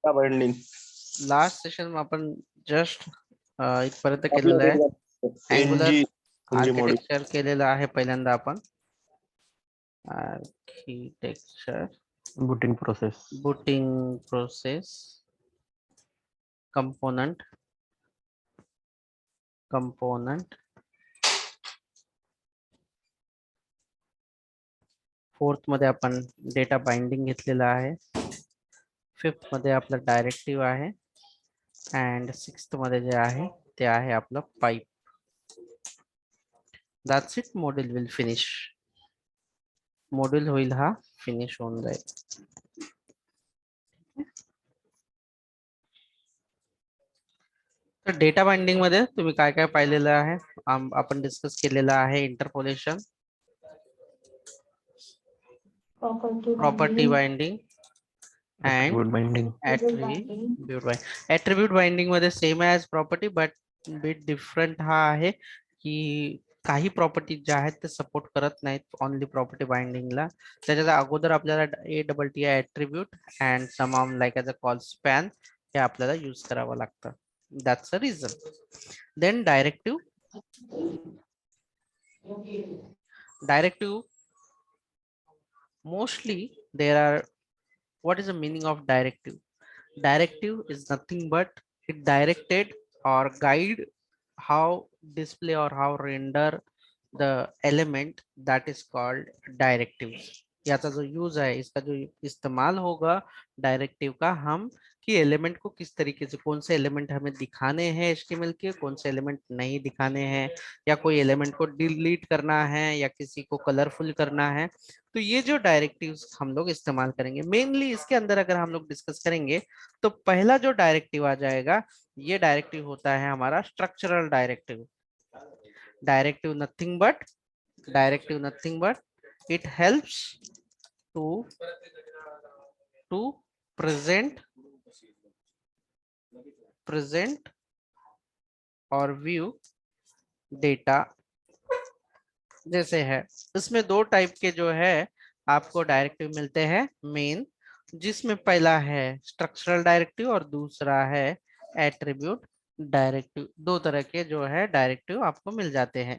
Binding last session में आपण just इथपर्यंत केलेलं आहे. अँग्युलर एनजी मॉड्यूल आर्किटेक्चर केलेलं आहे पहिल्यांदा आपण. Architecture, booting process, booting process, component, fourth मध्ये आपण डेटा बाइंडिंग घेतलेला आहे. फिफ्थ मध्ये आपलं डायरेक्टिव्ह आहे. अँड सिक्स्थ मध्ये जे आहे ते आहे आपलं pipe. That's it. Module will finish. Module होईल हा फिनिश होऊन जाईल. तर डेटा बाइंडिंग मध्ये तुम्ही काय काय पाहिलेलं आहे? आपण डिस्कस केलेलं आहे interpolation, property binding attribute binding, attribute binding मध्ये same as property but bit different हा आहे की काही प्रॉपर्टी ज्या आहेत ते सपोर्ट करत नाहीत ओनली प्रॉपर्टी बाइंडिंगला. त्याच्या अगोदर आपल्याला ATT attribute and some like as a colspan हे आपल्याला यूज करावं लागतं. That's a reason. Then directive mostly there are. What is the meaning of directive? Directive is nothing but it directed or guide how display or how render the element that is called directives. याचा जो use है, इसका जो इस्तेमाल होगा directive का, हम कि एलिमेंट को किस तरीके से, कौन से एलिमेंट हमें दिखाने हैं HTML के, कौन से एलिमेंट नहीं दिखाने हैं, या कोई एलिमेंट को डिलीट करना है या किसी को कलरफुल करना है. तो ये जो डायरेक्टिव्स हम लोग इस्तेमाल करेंगे मेनली इसके अंदर, अगर हम लोग डिस्कस करेंगे तो पहला जो डायरेक्टिव आ जाएगा, ये डायरेक्टिव होता है हमारा structural directive. Directive nothing but it helps to present or view data. जैसे है इसमें दो टाइप के जो है आपको डायरेक्टिव मिलते हैं मेन, जिसमें पहला है स्ट्रक्चरल डायरेक्टिव और दूसरा है एट्रीब्यूट डायरेक्टिव. दो तरह के जो है डायरेक्टिव आपको मिल जाते हैं.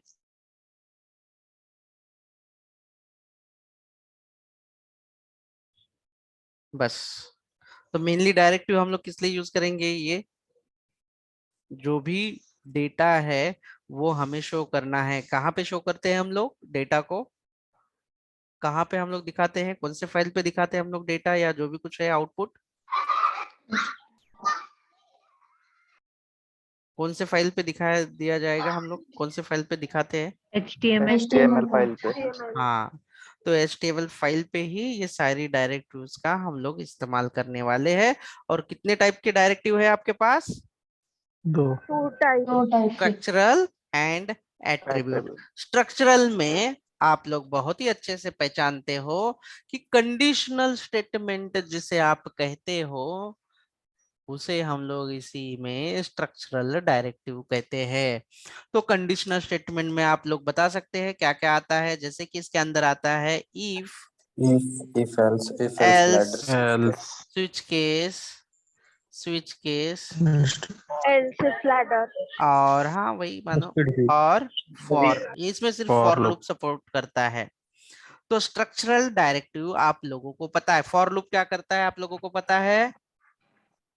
बस. तो मेनली डायरेक्टिव हम लोग किस लिए यूज करेंगे? ये जो भी डेटा है वो हमें शो करना है. कहाँ पे शो करते हैं हम लोग डेटा को? कहाँ पे हम लोग दिखाते हैं? कौन से फाइल पे दिखाते हैं हम लोग डेटा या जो भी कुछ है आउटपुट? कौन से फाइल पे दिखाया दिया जाएगा? हम लोग कौन से फाइल पे दिखाते हैं? HTML फाइल पे. हाँ, तो HTML फाइल पे ही ये सारी डायरेक्टिव्स का हम लोग इस्तेमाल करने वाले हैं. और कितने टाइप के डायरेक्टिव है आपके पास? दो स्ट्रक्चरल एंड एट्रीब्यूट. स्ट्रक्चरल में आप लोग बहुत ही अच्छे से पहचानते हो कि कंडीशनल स्टेटमेंट जिसे आप कहते हो उसे हम लोग इसी में स्ट्रक्चरल डायरेक्टिव कहते हैं. तो कंडीशनल स्टेटमेंट में आप लोग बता सकते हैं क्या क्या आता है? जैसे कि इसके अंदर आता है if if else else, else, switch case else if ladder, और हाँ वही मानो, और फॉर. इसमें सिर्फ For for loop. Loop support करता है. तो स्ट्रक्चरल डायरेक्टिव आप लोगों को पता है. फॉर लूप क्या करता है आप लोगों को पता है?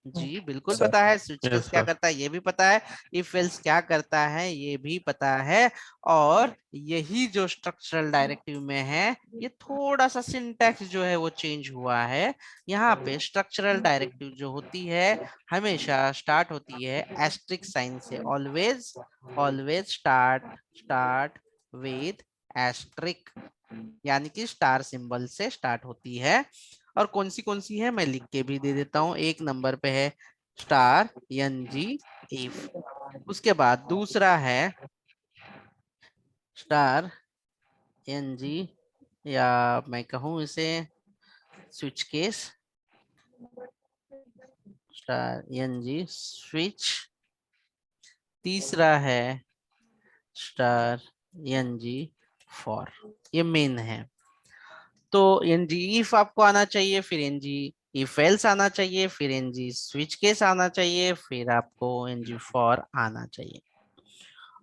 जी बिल्कुल सर पता है. स्विच केस Yes, क्या sir. करता है ये भी पता है. इफ एल्स क्या करता है ये भी पता है. और यही जो स्ट्रक्चरल डायरेक्टिव में है, ये थोड़ा सा सिंटैक्स जो है वो चेंज हुआ है. यहाँ पे स्ट्रक्चरल डायरेक्टिव जो होती है हमेशा स्टार्ट होती है एस्ट्रिक साइन से. Always always start with asterisk, यानी कि स्टार सिंबल से स्टार्ट होती है. और कौन सी है मैं लिख के भी दे देता हूं. एक नंबर पे है स्टार ng इफ. उसके बाद दूसरा है स्टार ng, या मैं कहूं इसे switch case, star ng switch. तीसरा है स्टार ng फॉर. ये मेन है. तो ng इफ आपको आना चाहिए, फिर ng इफ एल्स आना चाहिए, फिर ng स्विच केस आना चाहिए, फिर आपको ng फॉर आना चाहिए।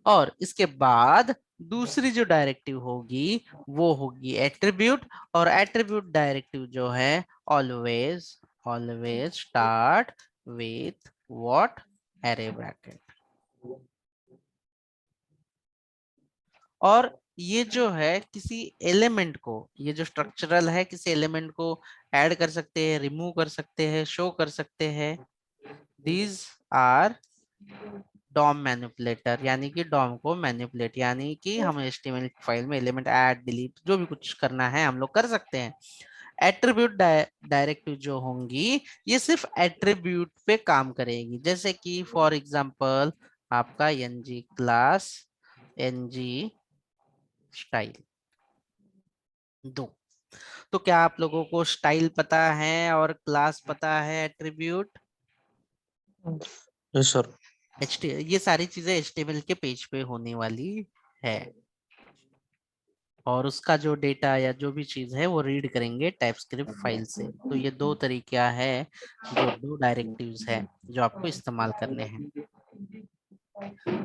और इसके बाद दूसरी जो डायरेक्टिव होगी वो होगी एट्रीब्यूट, और एट्रीब्यूट डायरेक्टिव जो है always always start with what, array bracket. और ये जो है किसी एलिमेंट को, ये जो स्ट्रक्चरल है, किसी एलिमेंट को ऐड कर सकते हैं, रिमूव कर सकते हैं, शो कर सकते हैं। दीज आर डॉम मैनिपुलेटर, यानी कि डॉम को मैनिपुलेट, यानी कि हम HTML फाइल में एलिमेंट ऐड डिलीट जो भी कुछ करना है हम लोग कर सकते हैं। एट्रीब्यूट डायरेक्टिव जो होंगी ये सिर्फ एट्रीब्यूट पे काम करेगी, जैसे कि फॉर एग्जांपल आपका ng क्लास, ng स्टाइल दो। तो क्या आप लोगों को स्टाइल पता है और क्लास पता है एट्रीब्यूट? Yes, sir. ये सारी चीजें HTML के पेज पे होने वाली है, और उसका जो डेटा या जो भी चीज है वो रीड करेंगे टाइपस्क्रिप्ट फाइल से। तो ये दो तरीका है, जो दो डायरेक्टिव्स है जो आपको इस्तेमाल करने हैं।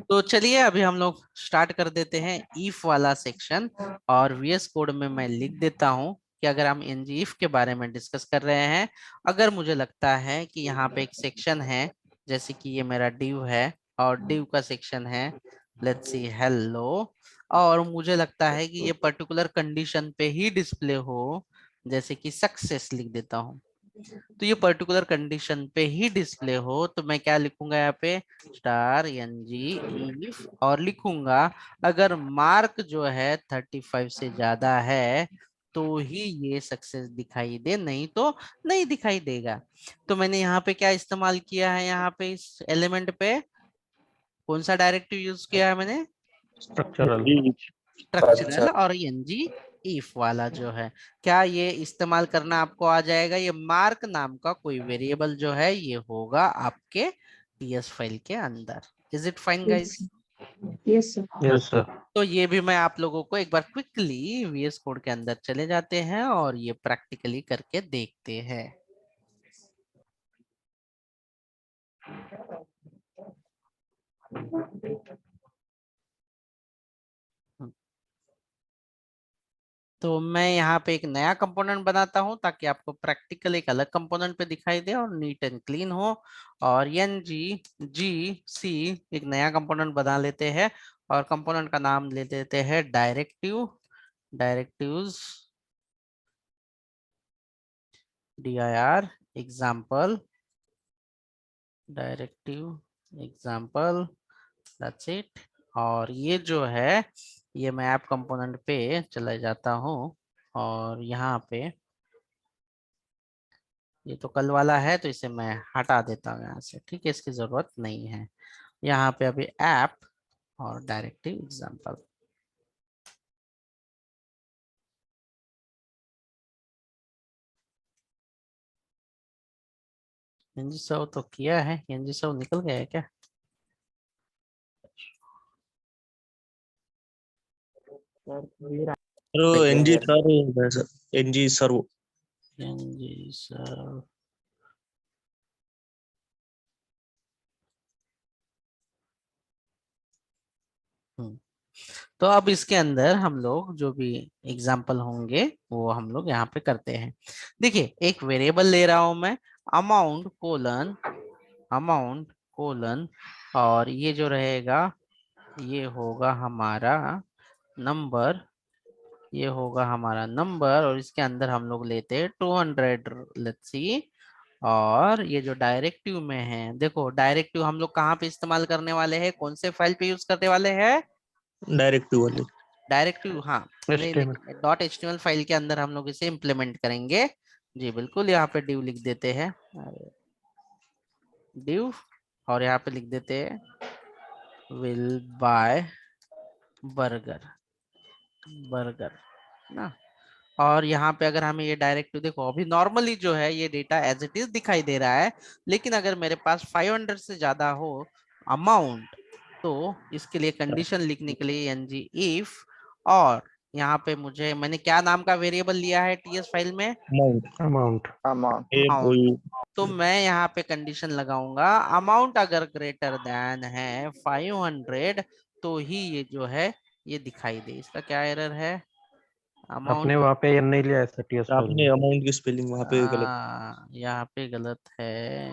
तो चलिए अभी हम लोग स्टार्ट कर देते हैं इफ वाला सेक्शन, और VS कोड में मैं लिख देता हूं कि अगर हम ng if के बारे में डिस्कस कर रहे हैं, अगर मुझे लगता है कि यहाँ पे एक सेक्शन है, जैसे कि ये मेरा div है और div का सेक्शन है लेट्स सी हेलो, और मुझे लगता है कि ये पर्टिकुलर कंडीशन पे ही डिस्प्ले हो, जैसे कि सक्सेस लिख देता हूँ, तो ये पर्टिकुलर कंडीशन पे ही डिस्प्ले हो, तो मैं क्या लिखूंगा यहाँ पे स्टार ng if, और लिखूंगा अगर मार्क जो है 35 से ज्यादा है तो ही ये सक्सेस दिखाई दे, नहीं तो नहीं दिखाई देगा। तो मैंने यहाँ पे क्या इस्तेमाल किया है, यहाँ पे इस एलिमेंट पे कौन सा डायरेक्टिव यूज किया है मैंने, स्ट्रक्चरल। स्ट्रक्चरल और ng if वाला जो है। क्या ये इस्तेमाल करना आपको आ जाएगा? ये मार्क नाम का कोई वेरिएबल जो है ये होगा आपके ts फाइल के अंदर। Is it fine guys? Yes, sir. Yes sir. तो ये भी मैं आप लोगों को एक बार क्विकली VS कोड के अंदर चले जाते हैं और ये प्रैक्टिकली करके देखते हैं। तो मैं यहाँ पे एक नया कंपोनेंट बनाता हूँ ताकि आपको प्रैक्टिकल एक अलग कंपोनेंट पे दिखाई दे और नीट एंड क्लीन हो। और NGGC एक नया कंपोनेंट बना लेते हैं और कंपोनेंट का नाम ले देते हैं directives dir example, directive example, that's it. और ये जो है ये मैं ऐप कंपोनेंट पे चला जाता हूँ और यहाँ पे ये तो कल वाला है तो इसे मैं हटा देता हूँ यहाँ से, ठीक है, इसकी जरूरत नहीं है। यहाँ पे अभी ऐप और डायरेक्टिव एग्जाम्पल। एनजी सौ तो किया है, एनजी सौ निकल गया है क्या? NG sir, NG sir NG so तो अब इसके अंदर हम लोग जो भी एग्जाम्पल होंगे वो हम लोग यहाँ पे करते हैं। देखिए एक वेरिएबल ले रहा हूं मैं, अमाउंट कोलन, और ये जो रहेगा ये होगा हमारा नंबर, ये होगा हमारा नंबर, और इसके अंदर हम लोग लेते हैं 200 लेट्स सी। और ये जो डायरेक्टिव में है, देखो डायरेक्टिव हम लोग कहाँ पे इस्तेमाल करने वाले हैं, कौन से फाइल पे यूज करने वाले हैं? डायरेक्टिव वाले। डायरेक्टिव, हाँ नहीं HTML। नहीं, .html फाइल के अंदर हम लोग इसे इम्प्लीमेंट करेंगे। जी बिल्कुल, यहाँ पे div लिख देते हैं, div, और यहाँ पे लिख देते हैं will buy बर्गर ना। और यहाँ पे अगर हमें ये डायरेक्टिव, देखो अभी नॉर्मली जो है ये डेटा एज इट इज दिखाई दे रहा है, लेकिन अगर मेरे पास 500 से ज्यादा हो अमाउंट, तो इसके लिए कंडीशन लिखने के लिए ng if, और यहाँ पे मैंने क्या नाम का वेरिएबल लिया है टीएस फाइल में? Amount Amount. Amount. अमाउंट। तो मैं यहाँ पे कंडीशन लगाऊंगा अमाउंट अगर ग्रेटर देन है 500 तो ही ये जो है ये दिखाई दे। इसका क्या एरर है? अमाउंट आपने वहाँ पे नहीं लिया ऐसा टीएस फाइल आपने में। अमाउंट की स्पेलिंग वहां पे गलत। यहाँ पे गलत है।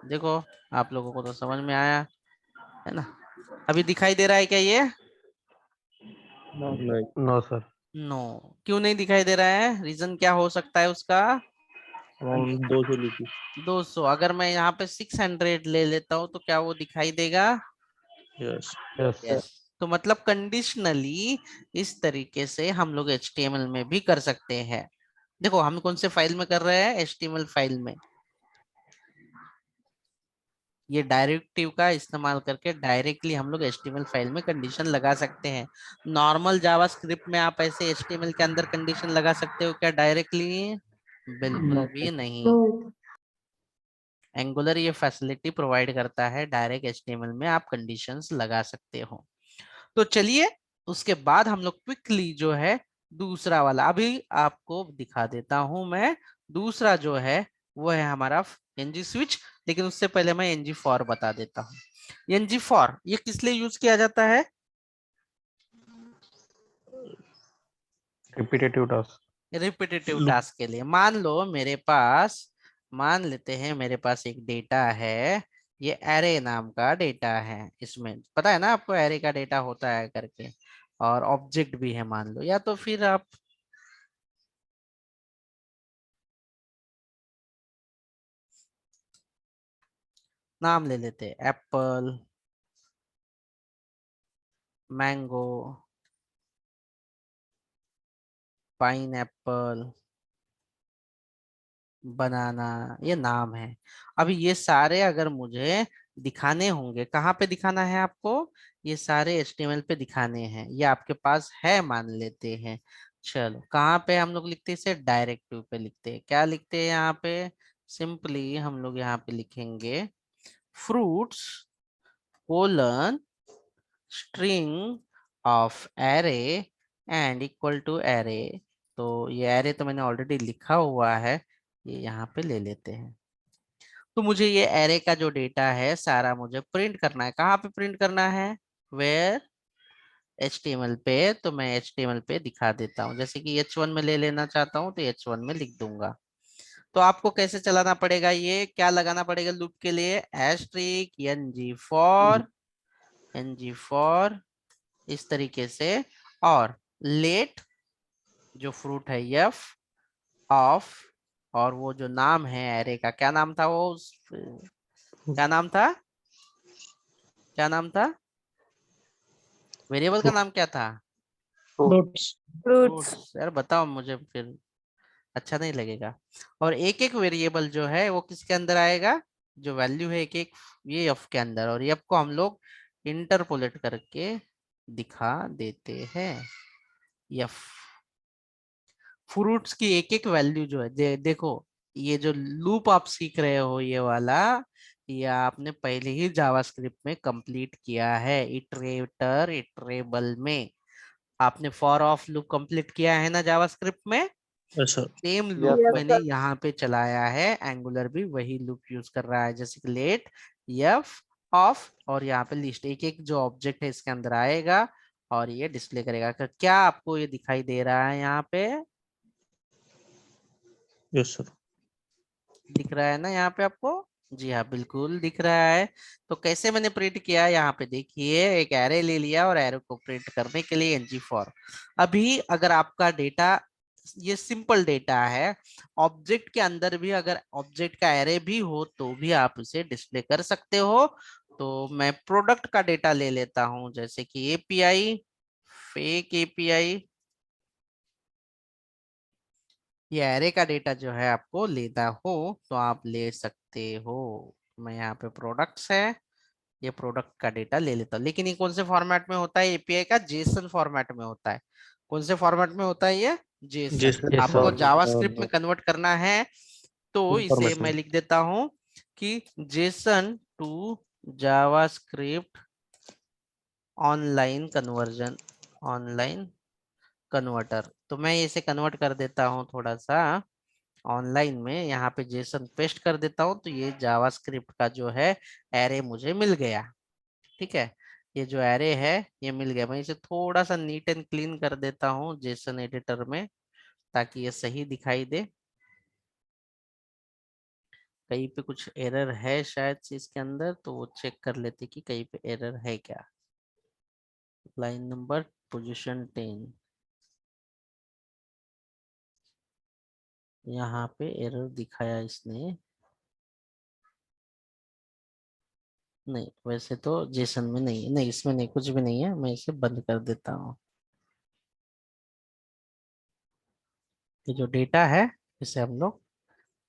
देखो आप लोगों को तो समझ में आया है ना? अभी दिखाई दे रहा है क्या ये? नहीं, नो सर। नो। क्यों नहीं दिखाई दे रहा है? रीजन क्या हो सकता है उसका? अमाउंट 200 ली थी। 200। अगर मैं यहाँ पे 600 ले लेता हूँ तो क्या वो दिखाई देगा? यस। यस। यस। तो मतलब कंडीशनली इस तरीके से हम लोग HTML में भी कर सकते हैं। देखो हम कौन से फाइल में कर रहे हैं? HTML फाइल में। ये डायरेक्टिव का इस्तेमाल करके डायरेक्टली हम लोग HTML फाइल में कंडीशन लगा सकते हैं। नॉर्मल जावास्क्रिप्ट में आप ऐसे HTML के अंदर कंडीशन लगा सकते हो क्या डायरेक्टली? बिल्कुल भी नहीं। एंगुलर ये फैसिलिटी प्रोवाइड करता है, डायरेक्ट HTML में आप कंडीशंस लगा सकते हो। तो चलिए उसके बाद हम लोग क्विकली जो है दूसरा वाला अभी आपको दिखा देता हूं मैं। दूसरा जो है वो है हमारा ng स्विच। लेकिन उससे पहले मैं ng फॉर बता देता हूँ। ng फॉर ये किस लिए यूज किया जाता है? Repetitive task. Repetitive loop. Task के लिए। मान लेते हैं मेरे पास एक डेटा है। ये एरे नाम का डेटा है। इसमें पता है ना आपको एरे का डेटा होता है करके, और ऑब्जेक्ट भी है मान लो, या तो फिर आप नाम ले लेते हैं एप्पल, मैंगो, पाइन एप्पल, बनाना, ये नाम है। अभी ये सारे अगर मुझे दिखाने होंगे, कहाँ पे दिखाना है आपको? ये सारे HTML पे दिखाने हैं। ये आपके पास है मान लेते हैं। चलो कहाँ पे हम लोग लिखते हैं इसे? डायरेक्टिव पे लिखते हैं। क्या लिखते हैं यहाँ पे? सिंपली हम लोग यहाँ पे लिखेंगे fruits colon string of array and equal to array. तो ये एरे तो मैंने ऑलरेडी लिखा हुआ है, ये यहाँ पे ले लेते हैं। तो मुझे ये एरे का जो डेटा है सारा मुझे प्रिंट करना है। कहाँ पे प्रिंट करना है? वेयर? HTML पे। तो मैं HTML पे दिखा देता हूँ। जैसे कि H1 में ले लेना चाहता हूँ तो H1 में लिख दूंगा। तो आपको कैसे चलाना पड़ेगा? ये क्या लगाना पड़ेगा लूप के लिए? एस्ट्रिक ng फॉर इस तरीके से, और लेट जो फ्रूट है f ऑफ, और वो जो नाम है एरे का, क्या नाम था वो क्या नाम था? क्या नाम था? वेरिएबल का नाम क्या था? फ्रूट्स। Fruits. फ्रूट्स। यार बताओ मुझे, फिर अच्छा नहीं लगेगा। और एक एक वेरिएबल जो है वो किसके अंदर आएगा? जो वैल्यू है एक एक ये f के अंदर, और f को हम लोग इंटरपोलेट करके दिखा देते हैं। f फ्रूट्स की एक एक वैल्यू जो है देखो, ये जो लूप आप सीख रहे हो ये वाला, ये आपने पहले ही जावास्क्रिप्ट में कंप्लीट किया है इटरेटर इटरेबल में। आपने फॉर ऑफ लूप कंप्लीट किया है ना जावास्क्रिप्ट में? Yes sir. Same Yes, loop sir. मैंने यहाँ पे चलाया है। एंगुलर भी वही लूप यूज कर रहा है, जैसे कि लेट f ऑफ, और यहाँ पे लिस्ट एक एक जो ऑब्जेक्ट है इसके अंदर आएगा और ये डिस्प्ले करेगा। क्या आपको ये दिखाई दे रहा है यहाँ पे? Yes sir. दिख रहा है ना यहाँ पे आपको? जी हाँ बिल्कुल दिख रहा है। तो कैसे मैंने प्रिंट किया यहाँ पे देखिए, एक एरे ले लिया और एरे को प्रिंट करने के लिए ng फॉर। अभी अगर आपका डेटा ये सिंपल डेटा है, ऑब्जेक्ट के अंदर भी अगर ऑब्जेक्ट का एरे भी हो तो भी आप इसे डिस्प्ले कर सकते हो। तो मैं प्रोडक्ट का डेटा ले लेता हूँ, जैसे कि API, फेक API, ये एरे का डेटा जो है आपको लेना हो तो आप ले सकते हो। मैं यहाँ पे प्रोडक्ट्स है, ये प्रोडक्ट का डेटा ले लेता हूँ। लेकिन ये कौन से फॉर्मेट में होता है? एपीआई का जेसन फॉर्मेट में होता है। कौन से फॉर्मेट में होता है ये? जेसन। जेसन आपको JSON. जावास्क्रिप्ट में कन्वर्ट करना है तो इसे मैं फॉर्मेट। लिख देता हूँ कि JSON to JavaScript online conversion, online converter. तो मैं इसे कन्वर्ट कर देता हूँ थोड़ा सा ऑनलाइन में, यहाँ पे जेसन पेस्ट कर देता हूँ, तो ये जावास्क्रिप्ट का जो है एरे मुझे मिल गया। ठीक है, ये जो एरे है ये मिल गया। मैं इसे थोड़ा सा नीट एंड क्लीन कर देता हूँ जेसन एडिटर में, ताकि ये सही दिखाई दे। कहीं पे कुछ एरर है शायद से इसके अंदर, तो वो चेक कर लेते कि कहीं पे एरर है क्या। लाइन नंबर पोजीशन 10, यहाँ पे एरर दिखाया इसने। नहीं, वैसे तो जेसन में नहीं है, नहीं इसमें नहीं, कुछ भी नहीं है। मैं इसे बंद कर देता हूँ। ये जो डेटा है इसे हम लोग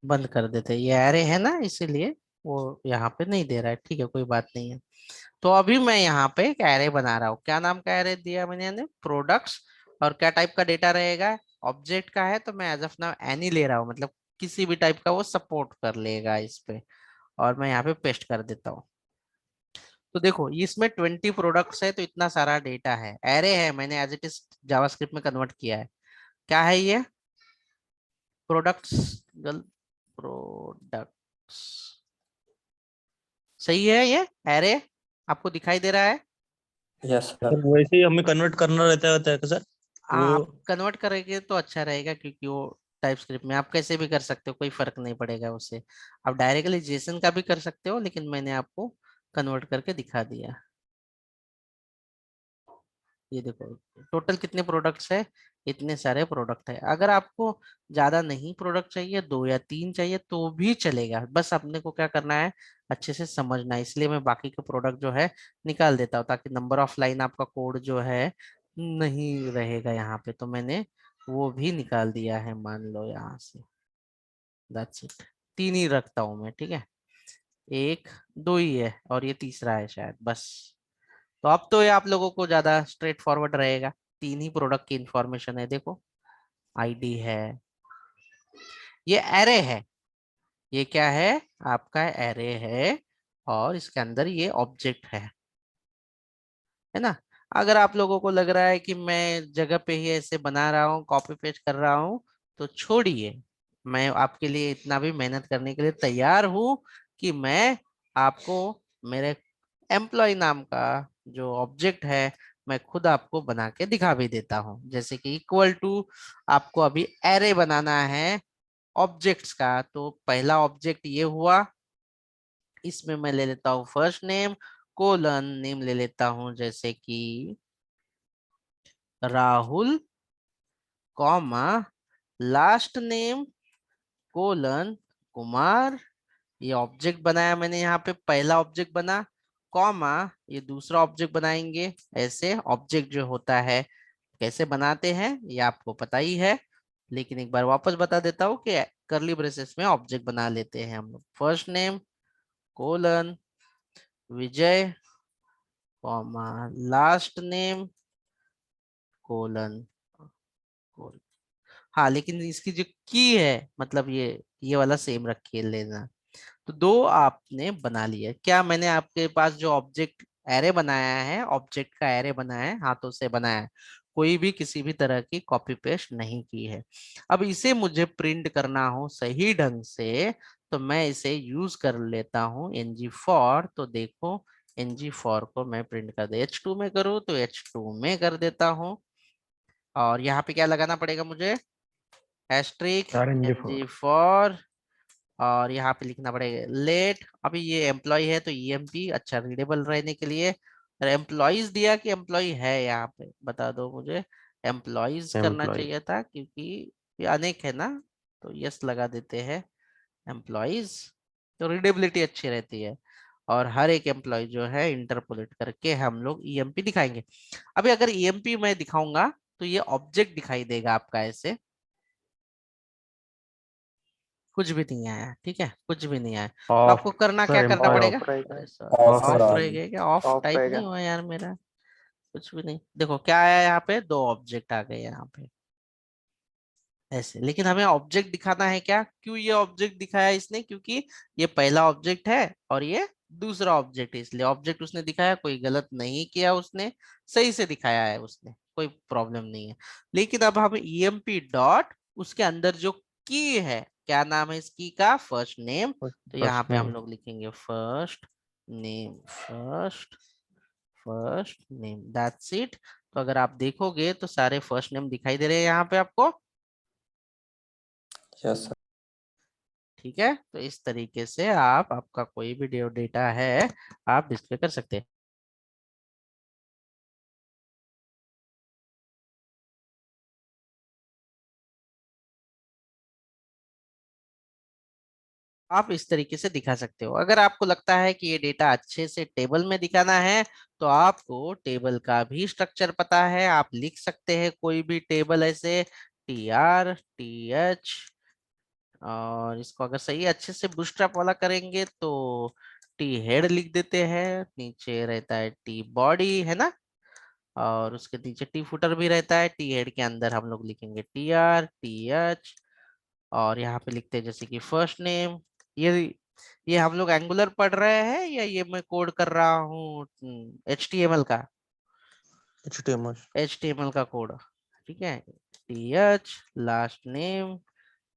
बंद कर देते हैं। ये एरे है ना, इसीलिए वो यहाँ पे नहीं दे रहा है। ठीक है, कोई बात नहीं है। तो अभी मैं यहाँ पे एक एरे बना रहा हूँ। क्या नाम का एरे दिया मैंने? प्रोडक्ट्स। और क्या टाइप का डेटा रहेगा? ऑब्जेक्ट का है, तो मैं एज ऑफ नाउ एनी ले रहा हूँ, मतलब किसी भी टाइप का वो सपोर्ट कर लेगा इस पे। और मैं यहाँ पे पेस्ट कर देता हूँ। तो देखो इसमें 20 प्रोडक्ट्स है, तो इतना सारा डेटा है, एरे है, मैंने एज इट इज जावास्क्रिप्ट में कन्वर्ट किया है। क्या है ये? प्रोडक्ट्स। प्रोडक्ट्स सही है। ये एरे आपको दिखाई दे रहा है? Yes sir sir. वैसे ही हमें कन्वर्ट करना रहता है सर वो। हाँ, आप कन्वर्ट करेंगे तो अच्छा रहेगा, क्योंकि वो टाइप स्क्रिप्ट में आप कैसे भी कर सकते हो, कोई फर्क नहीं पड़ेगा उससे। आप डायरेक्टली जेसन का भी कर सकते हो, लेकिन मैंने आपको कन्वर्ट करके दिखा दिया। ये देखो टोटल कितने प्रोडक्ट्स है, इतने सारे प्रोडक्ट है। अगर आपको ज्यादा नहीं प्रोडक्ट चाहिए, 2 या 3 चाहिए तो भी चलेगा, बस अपने को क्या करना है, अच्छे से समझना है। इसलिए मैं बाकी के प्रोडक्ट जो है निकाल देता हूँ, ताकि नंबर ऑफ लाइन आपका कोड जो है नहीं रहेगा यहाँ पे। तो मैंने वो भी निकाल दिया है, मान लो यहाँ से। That's it. 3 ही रखता हूँ मैं, ठीक है। 1 2 ही है, और ये तीसरा है शायद, बस। तो अब तो ये आप लोगों को ज्यादा स्ट्रेट फॉरवर्ड रहेगा। 3 ही प्रोडक्ट की इंफॉर्मेशन है, देखो। आईडी है, ये एरे है। ये क्या है? आपका एरे है, और इसके अंदर ये ऑब्जेक्ट है ना। अगर आप लोगों को लग रहा है कि मैं जगह पे ही ऐसे बना रहा हूँ, कॉपी पेस्ट कर रहा हूँ, तो छोड़िए। मैं आपके लिए इतना भी मेहनत करने के लिए तैयार हूँ कि मैं आपको मेरे एम्प्लॉय नाम का जो ऑब्जेक्ट है, मैं खुद आपको बना के दिखा भी देता हूँ। जैसे कि इक्वल टू, आपको अभी एरे बनाना है ऑब्जेक्ट्स का, तो पहला ऑब्जेक्ट ये हुआ। इसमें मैं ले लेता हूँ फर्स्ट नेम, कोलन नेम ले लेता हूँ, जैसे कि Rahul, comma last name, colon Kumar. ये ऑब्जेक्ट बनाया मैंने, यहाँ पे पहला ऑब्जेक्ट बना, कॉमा ये दूसरा ऑब्जेक्ट बनाएंगे। ऐसे ऑब्जेक्ट जो होता है कैसे बनाते हैं ये आपको पता ही है, लेकिन एक बार वापस बता देता हूँ कि करली ब्रेसेस में ऑब्जेक्ट बना लेते हैं हम लोग। फर्स्ट नेम कोलन विजय, कॉमा लास्ट नेम कोलन। हाँ, लेकिन इसकी जो की है, मतलब ये वाला सेम रखिए लेना। तो 2 आपने बना लिया। क्या मैंने आपके पास जो ऑब्जेक्ट एरे बनाया है, ऑब्जेक्ट का एरे बनाया है, हाथों से बनाया है, कोई भी किसी भी तरह की कॉपी पेस्ट नहीं की है। अब इसे मुझे प्रिंट करना हो सही ढंग से, तो मैं इसे यूज कर लेता हूँ ng4। तो देखो ng4 को मैं प्रिंट कर दे, h2 में करूँ तो h2 में कर देता हूँ। और यहाँ पे क्या लगाना पड़ेगा मुझे? Asterisk RNG4 ng4। और यहाँ पे लिखना पड़ेगा लेट। अभी ये एम्प्लॉय है, तो ईएमपी अच्छा रीडेबल रहने के लिए एम्प्लॉयज दिया कि एम्प्लॉय है, यहाँ पे बता दो मुझे। एम्प्लॉयज करना एम्प्लॉय चाहिए था, क्योंकि ये अनेक है ना, तो यस लगा देते हैं एम्प्लॉयज। तो रीडेबिलिटी अच्छी रहती है, और हर एक एम्प्लॉय जो है इंटरपोलेट करके हम लोग ईएमपी दिखाएंगे। अभी अगर ईएमपी मैं दिखाऊंगा, तो ये ऑब्जेक्ट दिखाई देगा आपका ऐसे, कुछ भी नहीं आया। ठीक है, कुछ भी नहीं आया। तो ऑफ आपको करना क्या सर करना एम्प्लॉय पड़ेगा? ऑफ अरे sorry, of of sir of है रह गया क्या? ऑफ ऑफ टाइप नहीं रहेगा। हुआ यार मेरा, कुछ भी नहीं। देखो क्या आया यहाँ पे, 2 ऑब्जेक्ट आ गए यहाँ पे ऐसे। लेकिन हमें ऑब्जेक्ट दिखाना है क्या? क्यों ये ऑब्जेक्ट दिखाया इसने? क्योंकि ये पहला ऑब्जेक्ट है और ये दूसरा ऑब्जेक्ट है, इसलिए ऑब्जेक्ट उसने दिखाया। कोई गलत नहीं किया उसने, सही से दिखाया है उसने। कोई प्रॉब्लम नहीं है। लेकिन अब हम emp डॉट उसके अंदर जो की है, क्या नाम है इस की का, फर्स्ट नेम, तो यहाँ फर्स्ट पे हम नेम। लोग लिखेंगे first name, first name, that's it. तो अगर आप देखोगे तो सारे फर्स्ट नेम दिखाई दे रहे हैं यहाँ पे आपको। Yes sir. ठीक है, तो इस तरीके से आप आपका कोई भी डेटा है आप डिस्प्ले कर सकते हैं। आप इस तरीके से दिखा सकते हो। अगर आपको लगता है कि ये डेटा अच्छे से टेबल में दिखाना है तो आपको टेबल का भी स्ट्रक्चर पता है, आप लिख सकते हैं कोई भी टेबल ऐसे TR TH, और इसको अगर सही अच्छे से बूस्ट्रैप वाला करेंगे तो T हेड लिख देते हैं, नीचे रहता है T बॉडी, है ना, और उसके नीचे T फुटर भी रहता है। T हेड के अंदर हम लोग लिखेंगे TR TH, और यहाँ पे लिखते हैं जैसे कि फर्स्ट नेम। ये हम लोग एंगुलर पढ़ रहे हैं या ये मैं कोड कर रहा हूँ HTML का, HTML। HTML का कोड। ठीक है, TH लास्ट नेम,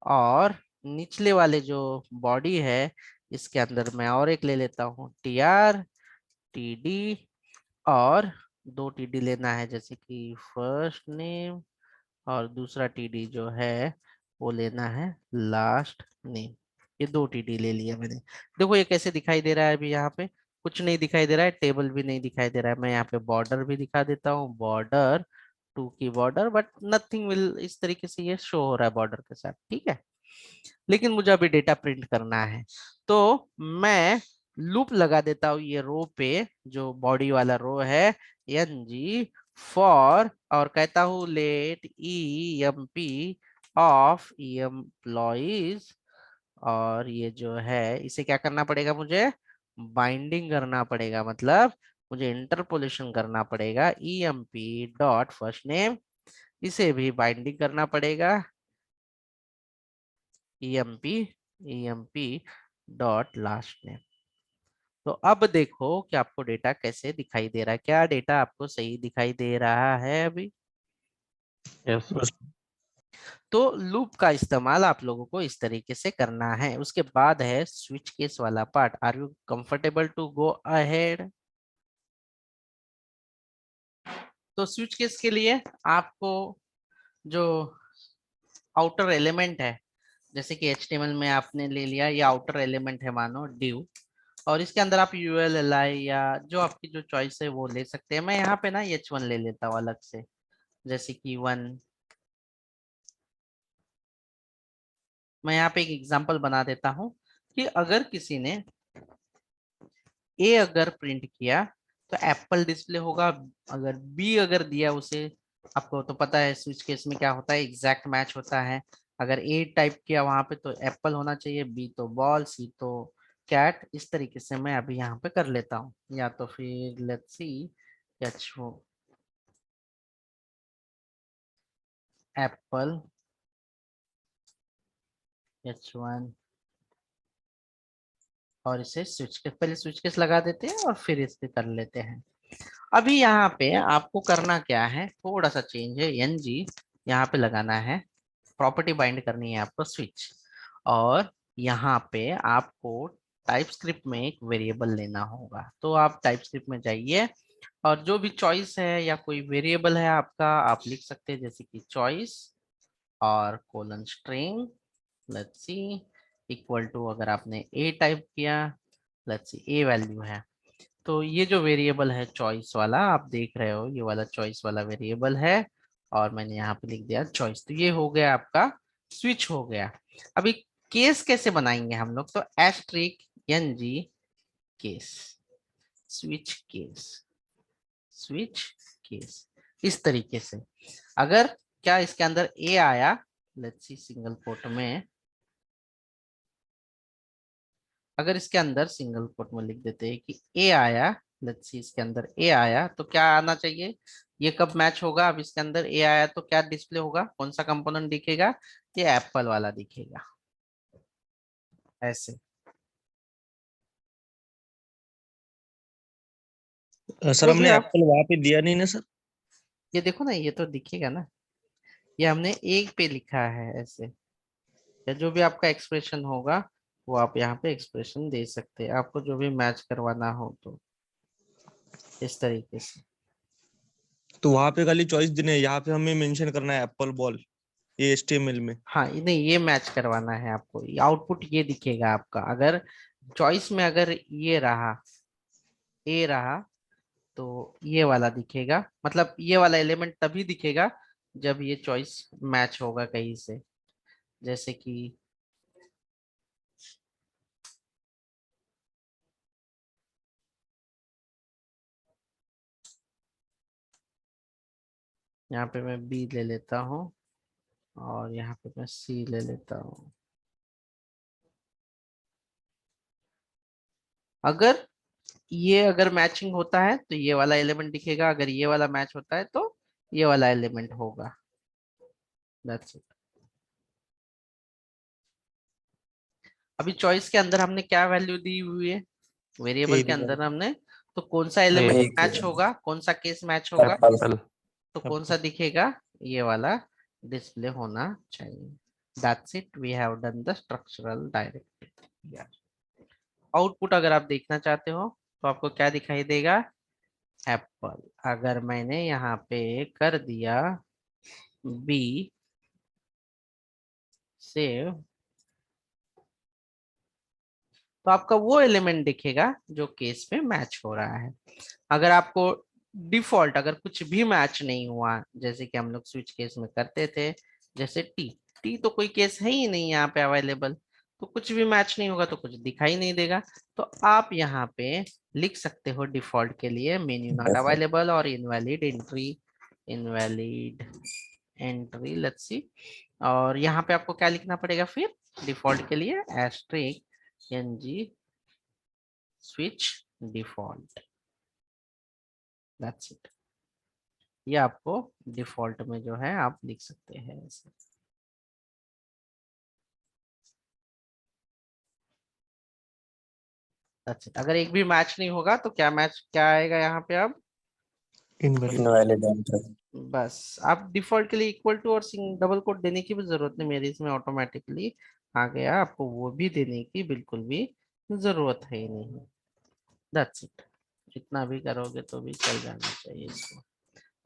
और निचले वाले जो बॉडी है इसके अंदर मैं और एक ले लेता हूँ TRTD, और दो TD लेना है, जैसे कि फर्स्ट नेम और दूसरा TD जो है वो लेना है लास्ट नेम। ये दो TD ले लिया मैंने। देखो ये कैसे दिखाई दे रहा है, अभी यहाँ पे कुछ नहीं दिखाई दे रहा है, टेबल भी नहीं दिखाई दे रहा है। मैं यहाँ पे बॉर्डर भी दिखा देता हूँ, बॉर्डर टू की बॉर्डर, बट नथिंग विल, इस तरीके से ये शो हो रहा है बॉर्डर के साथ। ठीक है, लेकिन मुझे अभी डेटा प्रिंट करना है तो मैं लूप लगा देता हूँ ये रो पे, जो बॉडी वाला रो है, ng फॉर, और कहता हूँ लेट emp ऑफ एम्प्लॉइज, और ये जो है इसे क्या करना पड़ेगा, मुझे बाइंडिंग करना पड़ेगा, मतलब मुझे इंटरपोलेशन करना पड़ेगा emp डॉट फर्स्ट नेम, इसे भी बाइंडिंग करना पड़ेगा emp डॉट लास्ट नेम। तो अब देखो कि आपको डेटा कैसे दिखाई दे रहा है, क्या डेटा आपको सही दिखाई दे रहा है अभी। Yes sir. तो लूप का इस्तेमाल आप लोगों को इस तरीके से करना है। उसके बाद है स्विच केस वाला part. Are you comfortable to go ahead? तो स्विच केस के लिए आपको जो आउटर एलिमेंट है, जैसे कि HTML में आपने ले लिया, ये आउटर एलिमेंट है मानो div, और इसके अंदर आप ULLI या जो आपकी जो चॉइस है वो ले सकते हैं। मैं यहाँ पे ना H1 ले लेता हूँ अलग से, जैसे कि 1। मैं यहाँ पे एक एग्जांपल बना देता हूँ कि अगर किसी ने A अगर प्रिंट किया तो एप्पल डिस्प्ले होगा, अगर B अगर दिया उसे, आपको तो पता है स्विच केस में क्या होता है, एग्जैक्ट मैच होता है। अगर A टाइप किया वहां पे तो एप्पल होना चाहिए, B तो बॉल, C तो कैट। इस तरीके से मैं अभी यहाँ पे कर लेता हूँ, या तो फिर लेट्स सी एप्पल H1, और इसे स्विच केस, पहले स्विच केस लगा देते हैं और फिर इसे कर लेते हैं। अभी यहाँ पे आपको करना क्या है, थोड़ा सा चेंज है, ng यहाँ पे लगाना है, प्रॉपर्टी बाइंड करनी है आपको स्विच, और यहाँ पे आपको टाइप स्क्रिप्ट में एक वेरिएबल लेना होगा। तो आप टाइप स्क्रिप्ट में जाइए और जो भी चॉइस है या कोई वेरिएबल है आपका, आप लिख सकते हैं, जैसे कि चॉइस और colon string, let's see equal to, अगर आपने a टाइप किया, लेट्स सी a वैल्यू है, तो ये जो वेरिएबल है चॉइस वाला, आप देख रहे हो ये वाला चॉइस वाला वेरिएबल है, और मैंने यहाँ पे लिख दिया चॉइस। तो ये हो गया आपका स्विच हो गया। अभी केस कैसे बनाएंगे हम लोग, तो asterisk ng case, switch case, switch case, इस तरीके से। अगर क्या इसके अंदर a आया, लेट्स सी सिंगल कोट में, अगर इसके अंदर सिंगल कोट में लिख देते हैं कि ए आया, लेट्स सी इसके अंदर ए आया, तो क्या आना चाहिए, ये कब मैच होगा, अब इसके अंदर ए आया तो क्या डिस्प्ले होगा, कौन सा कंपोनेंट दिखेगा, ये एप्पल वाला दिखेगा ऐसे। सर तो भी हमने आप एप्पल वहां पे दिया नहीं ना सर। ये देखो ना, ये तो दिखेगा ना, ये हमने एक पे लिखा है ऐसे, या जो भी आपका एक्सप्रेशन होगा वो आप यहाँ पे एक्सप्रेशन दे सकते हैं, आपको जो भी मैच करवाना हो तो इस तरीके से। तो वहां पे खाली चॉइस देने हैं, यहाँ पे हमें मेंशन करना है एप्पल बॉल ये HTML में। हाँ, नहीं ये मैच करवाना है आपको, आउटपुट ये दिखेगा आपका। अगर चॉइस में अगर ये रहा, ए रहा, तो ये वाला दिखेगा, मतलब ये वाला एलिमेंट तभी दिखेगा जब ये चॉइस मैच होगा कहीं से। जैसे कि यहाँ पे मैं बी ले लेता हूँ और यहाँ पे मैं सी ले लेता हूँ। अगर ये अगर मैचिंग होता है तो ये वाला एलिमेंट दिखेगा, अगर ये वाला मैच होता है तो ये वाला एलिमेंट होगा। That's it. अभी चॉइस के अंदर हमने क्या वैल्यू दी हुई है, वेरिएबल ए के दिया। अंदर हमने, तो कौन सा एलिमेंट एक मैच होगा, कौन सा केस मैच होगा, एप्पल। तो कौन सा दिखेगा, ये वाला डिस्प्ले होना चाहिए। That's it, we have done the structural directive. Output अगर आप देखना चाहते हो तो आपको क्या दिखाई देगा, एप्पल। अगर मैंने यहाँ पे कर दिया बी सेव, तो आपका वो एलिमेंट दिखेगा जो केस में मैच हो रहा है। अगर आपको डिफॉल्ट अगर कुछ भी मैच नहीं हुआ, जैसे कि हम लोग स्विच केस में करते थे, जैसे टी, टी तो कोई केस है ही नहीं यहाँ पे अवेलेबल, तो कुछ भी मैच नहीं होगा तो कुछ दिखाई नहीं देगा। तो आप यहाँ पे लिख सकते हो डिफॉल्ट के लिए मेन्यू नॉट अवेलेबल और invalid entry, invalid entry, let's see. और यहाँ पे आपको क्या लिखना पड़ेगा फिर डिफॉल्ट के लिए, asterisk NG switch default. That's it. ये आपको डिफॉल्ट में जो है आप लिख सकते हैं ऐसे। That's it। अगर एक भी मैच नहीं होगा तो क्या मैच क्या आएगा यहाँ पे अब, इनवैलिड। Invalid enter. बस आप डिफॉल्ट के लिए इक्वल टू और डबल कोट देने की भी जरूरत नहीं, मेरे इसमें ऑटोमेटिकली आ गया, आपको वो भी देने की बिल्कुल भी जरूरत है ही नहीं। That's it. इतना भी करोगे तो भी चल जाना चाहिए इसको।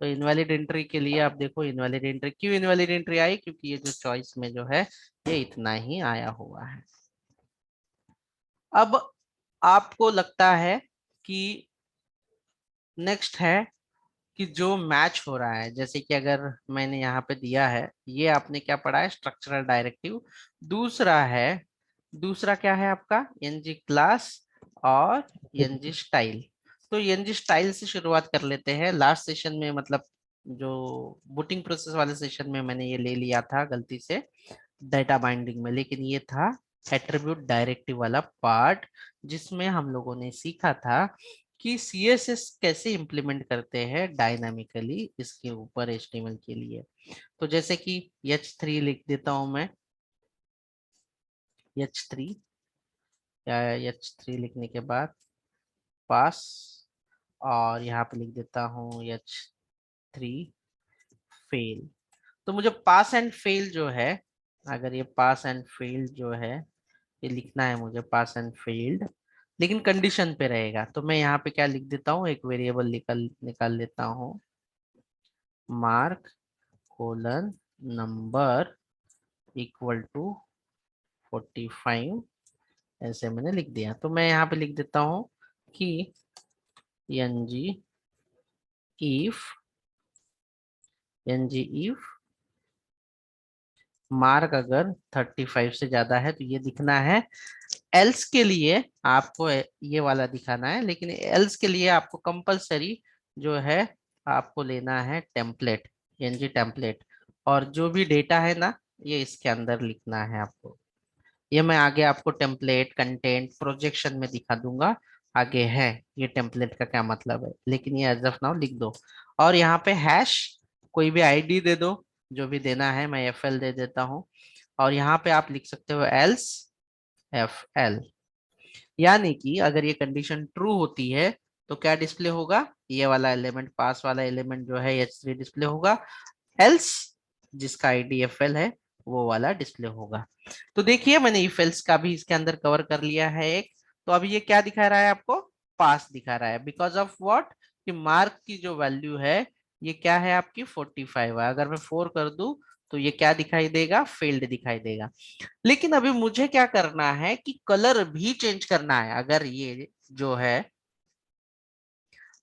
तो इनवैलिड एंट्री के लिए आप देखो, इनवैलिड एंट्री क्यों इनवैलिड एंट्री आई, क्योंकि ये जो चॉइस में जो है ये इतना ही आया हुआ है। अब आपको लगता है कि नेक्स्ट है कि जो मैच हो रहा है, जैसे कि अगर मैंने यहाँ पे दिया है, ये आपने क्या पढ़ा है, स्ट्रक्चरल डायरेक्टिव। दूसरा है, दूसरा क्या है आपका, एनजी क्लास और एनजी स्टाइल। तो एनजी स्टाइल से शुरुआत कर लेते हैं। लास्ट सेशन में, मतलब जो बूटिंग प्रोसेस वाले सेशन में मैंने ये ले लिया था गलती से डेटा बाइंडिंग में, लेकिन ये था एट्रीब्यूट डायरेक्टिव वाला पार्ट, जिसमें हम लोगों ने सीखा था कि CSS कैसे इंप्लीमेंट करते हैं डायनामिकली इसके ऊपर HTML के लिए। तो जैसे कि H3 लिख देता हूं मैं, H3 या H3 लिखने के बाद पास, और यहाँ पे लिख देता हूँ H3 फेल। तो मुझे पास एंड फेल जो है, अगर ये पास एंड फेल जो है ये लिखना है मुझे, पास एंड फेल्ड, लेकिन कंडीशन पे रहेगा। तो मैं यहाँ पे क्या लिख देता हूँ, एक वेरिएबल निकाल लेता हूँ, mark colon number equal to 45, ऐसे मैंने लिख दिया। तो मैं यहाँ पे लिख देता हूँ कि ng if मार्क अगर 35 से ज्यादा है तो ये दिखना है। एल्स के लिए आपको ये वाला दिखाना है, लेकिन एल्स के लिए आपको कंपलसरी जो है आपको लेना है टेम्पलेट, एनजी टेम्पलेट, और जो भी डेटा है ना ये इसके अंदर लिखना है आपको। ये मैं आगे आपको टेम्पलेट कंटेंट प्रोजेक्शन में दिखा दूंगा, आगे है ये टेम्पलेट का क्या मतलब है, लेकिन ये एज ऑफ नाउ लिख दो। और यहाँ पे हैश कोई भी आईडी दे दो, जो भी देना है, मैं FL दे देता हूँ। और यहाँ पे आप लिख सकते हो एल्स FL, यानी कि अगर ये कंडीशन ट्रू होती है तो क्या डिस्प्ले होगा, ये वाला एलिमेंट, पास वाला एलिमेंट जो है H3 डिस्प्ले होगा, एल्स जिसका IDFL है वो वाला डिस्प्ले होगा। तो देखिए मैंने इफ एल्स का भी इसके अंदर कवर कर लिया है एक। तो अभी ये क्या दिखा रहा है आपको, पास दिखा रहा है, बिकॉज ऑफ व्हाट, कि मार्क की जो वैल्यू है ये क्या है आपकी 45 है। अगर मैं 4 कर दूं तो ये क्या दिखाई देगा, फेल्ड दिखाई देगा। लेकिन अभी मुझे क्या करना है कि कलर भी चेंज करना है। अगर ये जो है,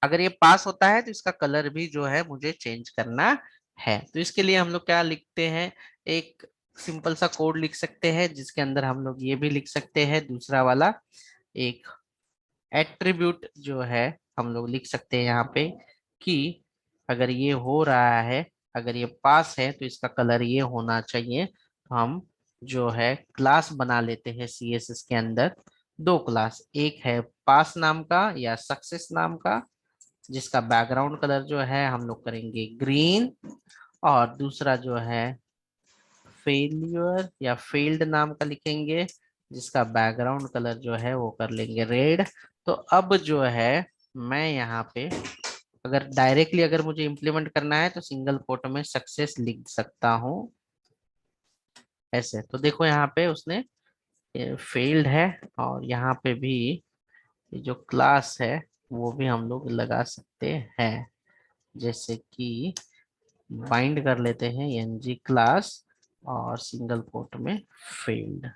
अगर ये पास होता है तो इसका कलर भी जो है मुझे चेंज करना है। तो इसके लिए हम लोग क्या लिखते हैं, एक सिंपल सा कोड लिख सकते हैं जिसके अंदर हम लोग ये भी लिख सकते हैं, दूसरा वाला एक एट्रीब्यूट जो है हम लोग लिख सकते हैं यहाँ पे, कि अगर ये हो रहा है, अगर ये पास है तो इसका कलर ये होना चाहिए। तो हम जो है क्लास बना लेते हैं CSS के अंदर, दो क्लास, एक है पास नाम का या सक्सेस नाम का, जिसका बैकग्राउंड कलर जो है हम लोग करेंगे ग्रीन, और दूसरा जो है फेलियर या फेल्ड नाम का लिखेंगे, जिसका बैकग्राउंड कलर जो है वो कर लेंगे रेड। तो अब जो है मैं यहाँ पे अगर डायरेक्टली अगर मुझे इम्प्लीमेंट करना है तो सिंगल कोट में सक्सेस लिख सकता हूँ ऐसे। तो देखो यहाँ पे उसने फेल्ड है, और यहाँ पे भी ये जो क्लास है वो भी हम लोग लगा सकते हैं, जैसे कि बाइंड कर लेते हैं ng क्लास और सिंगल कोट में फेल्ड।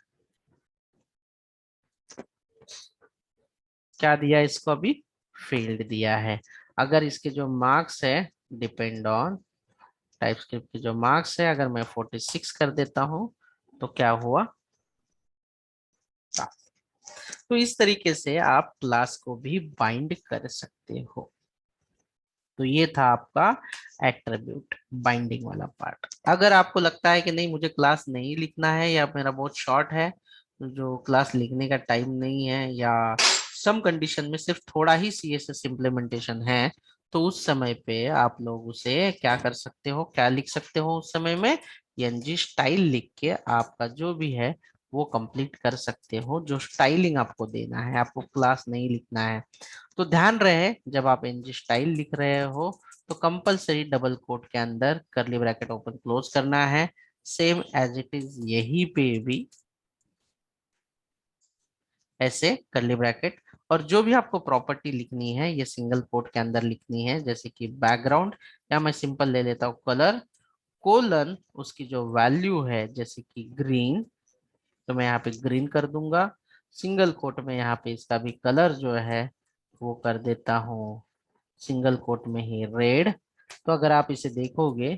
क्या दिया इसको अभी, फेल्ड दिया है। अगर इसके जो मार्क्स है डिपेंड ऑन टाइपस्क्रिप्ट के जो मार्क्स है, अगर मैं 46 कर देता हूं तो क्या हुआ, तो इस तरीके से आप क्लास को भी बाइंड कर सकते हो। तो ये था आपका एट्रीब्यूट बाइंडिंग वाला पार्ट। अगर आपको लगता है कि नहीं मुझे क्लास नहीं लिखना है, या मेरा बहुत शॉर्ट है, जो क्लास लिखने का टाइम नहीं है, या सम कंडीशन में सिर्फ थोड़ा ही CSS इम्प्लीमेंटेशन है, तो उस समय पे आप लोग उसे क्या कर सकते हो, क्या लिख सकते हो उस समय में, ng स्टाइल लिख के आपका जो भी है वो कंप्लीट कर सकते हो। जो स्टाइलिंग आपको देना है, आपको क्लास नहीं लिखना है। तो ध्यान रहे जब आप ng स्टाइल लिख रहे हो तो कंपलसरी डबल कोट के अंदर करली ब्रैकेट ओपन क्लोज करना है, सेम एज इट इज यही पे भी ऐसे करली ब्रैकेट। और जो भी आपको प्रॉपर्टी लिखनी है ये सिंगल कोट के अंदर लिखनी है, जैसे कि बैकग्राउंड, या मैं सिंपल ले लेता हूँ कलर कोलन उसकी जो वैल्यू है जैसे कि ग्रीन, तो मैं यहाँ पे ग्रीन कर दूंगा। सिंगल कोट में यहाँ पे इसका भी कलर जो है वो कर देता हूँ सिंगल कोट में ही रेड। तो अगर आप इसे देखोगे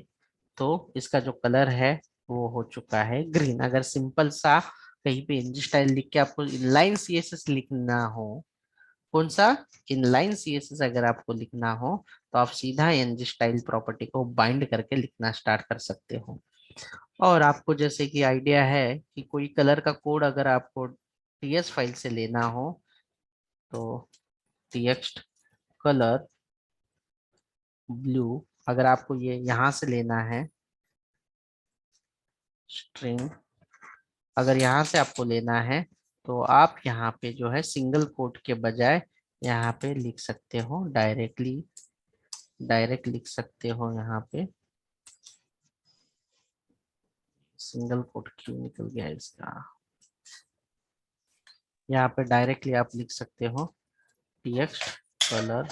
तो इसका जो कलर है वो हो चुका है ग्रीन। अगर सिंपल सा कहीं पे ng स्टाइल लिख के आपको इनलाइन CSS लिखना हो, कौन सा, इनलाइन CSS अगर आपको लिखना हो तो आप सीधा ng स्टाइल प्रॉपर्टी को बाइंड करके लिखना स्टार्ट कर सकते हो। और आपको जैसे कि आइडिया है कि कोई कलर का कोड अगर आपको TS फाइल से लेना हो तो टेक्स्ट कलर ब्लू, अगर आपको ये यहाँ से लेना है स्ट्रिंग, अगर यहाँ से आपको लेना है तो आप यहाँ पे जो है सिंगल कोट के बजाय यहाँ पे लिख सकते हो डायरेक्टली, डायरेक्ट लिख सकते हो यहाँ पे, सिंगल कोट क्यों निकल गया इसका, यहाँ पे डायरेक्टली आप लिख सकते हो टेक्स्ट कलर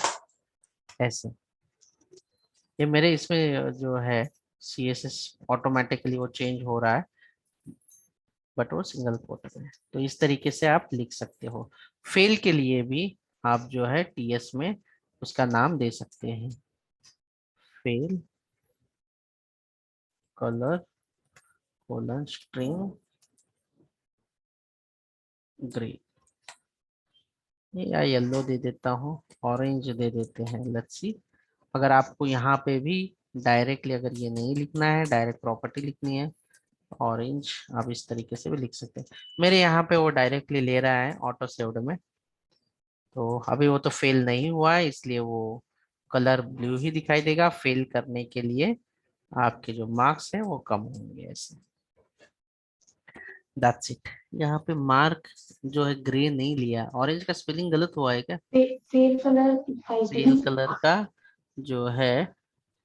ऐसे। ये मेरे इसमें जो है CSS ऑटोमेटिकली वो चेंज हो रहा है, बट वो सिंगल कोट में। तो इस तरीके से आप लिख सकते हो। फेल के लिए भी आप जो है TS में उसका नाम दे सकते हैं, fail colour colon string grey, या येलो दे देता हूँ, ऑरेंज दे देते हैं, लेट्स सी। अगर आपको यहाँ पे भी डायरेक्टली अगर ये नहीं लिखना है, डायरेक्ट प्रॉपर्टी लिखनी है, ऑरेंज आप इस तरीके से भी लिख सकते हैं। मेरे यहाँ पे वो डायरेक्टली ले रहा है ऑटो सेव्ड में, तो अभी वो तो फेल नहीं हुआ है इसलिए वो कलर ब्लू ही दिखाई देगा। फेल करने के लिए आपके जो मार्क्स हैं वो कम होंगे ऐसे। That's it. यहाँ पे मार्क जो है ग्रे नहीं लिया। ऑरेंज का स्पेलिंग गलत हुआ है क्या? फेल कलर फेल कलर का जो है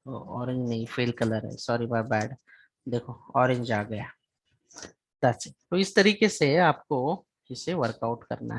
ऑरेंज नहीं, फेल कलर है, सॉरी माय बैड। देखो ऑरेंज आ गया। That's it. तो इस तरीके से आपको इसे वर्कआउट करना है।